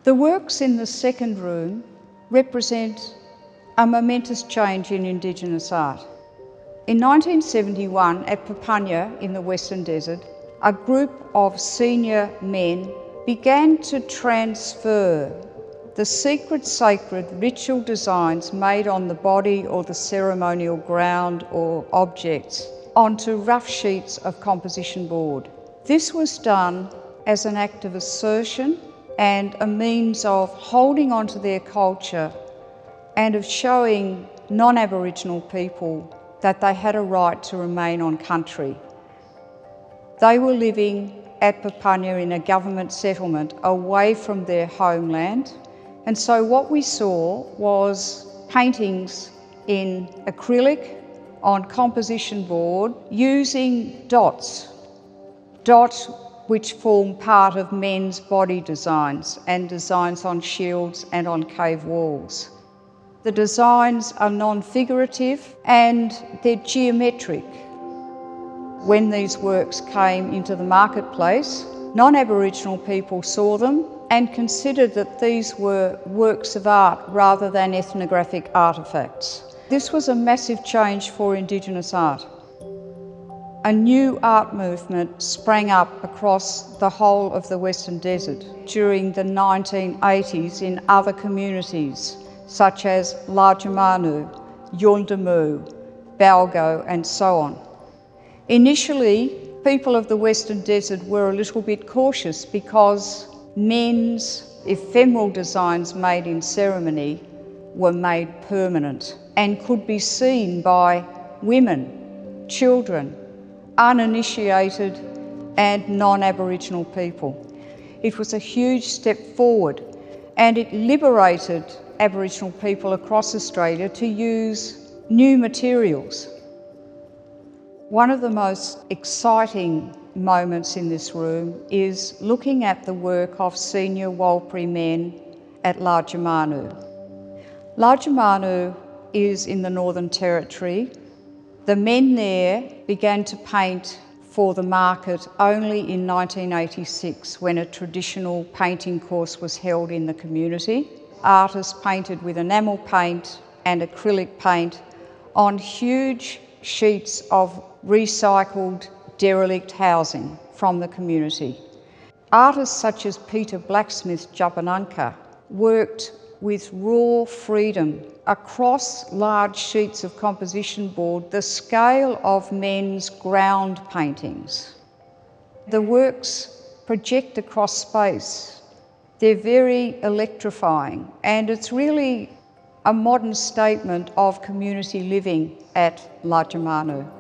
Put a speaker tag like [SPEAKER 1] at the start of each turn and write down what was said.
[SPEAKER 1] The works in the second room represent a momentous change in Indigenous art. In 1971, at Papunya in the Western Desert, a group of senior men began to transfer the secret, sacred ritual designs made on the body or the ceremonial ground or objects onto rough sheets of composition board. This was done as an act of assertion and a means of holding on to their culture and of showing non-Aboriginal people that they had a right to remain on country. They were living at Papunya in a government settlement away from their homeland, and so what we saw was paintings in acrylic on composition board using dots which form part of men's body designs and designs on shields and on cave walls. The designs are non-figurative and they're geometric. When these works came into the marketplace, non-Aboriginal people saw them and considered that these were works of art rather than ethnographic artefacts. This was a massive change for Indigenous art. A new art movement sprang up across the whole of the Western Desert during the 1980s in other communities such as Larjamanu, Yundamu, Balgo and so on. Initially, people of the Western Desert were a little bit cautious because men's ephemeral designs made in ceremony were made permanent and could be seen by women, children, uninitiated and non-Aboriginal people. It was a huge step forward and it liberated Aboriginal people across Australia to use new materials. One of the most exciting moments in this room is looking at the work of senior Warlpiri men at Larjamanu. Larjamanu is in the Northern Territory. The men there began to paint for the market only in 1986 when a traditional painting course was held in the community. Artists painted with enamel paint and acrylic paint on huge sheets of recycled derelict housing from the community. Artists such as Peter Blacksmith Japananka worked with raw freedom across large sheets of composition board the scale of men's ground paintings. The works project across space. They're very electrifying, and it's really a modern statement of community living at Larjamanu.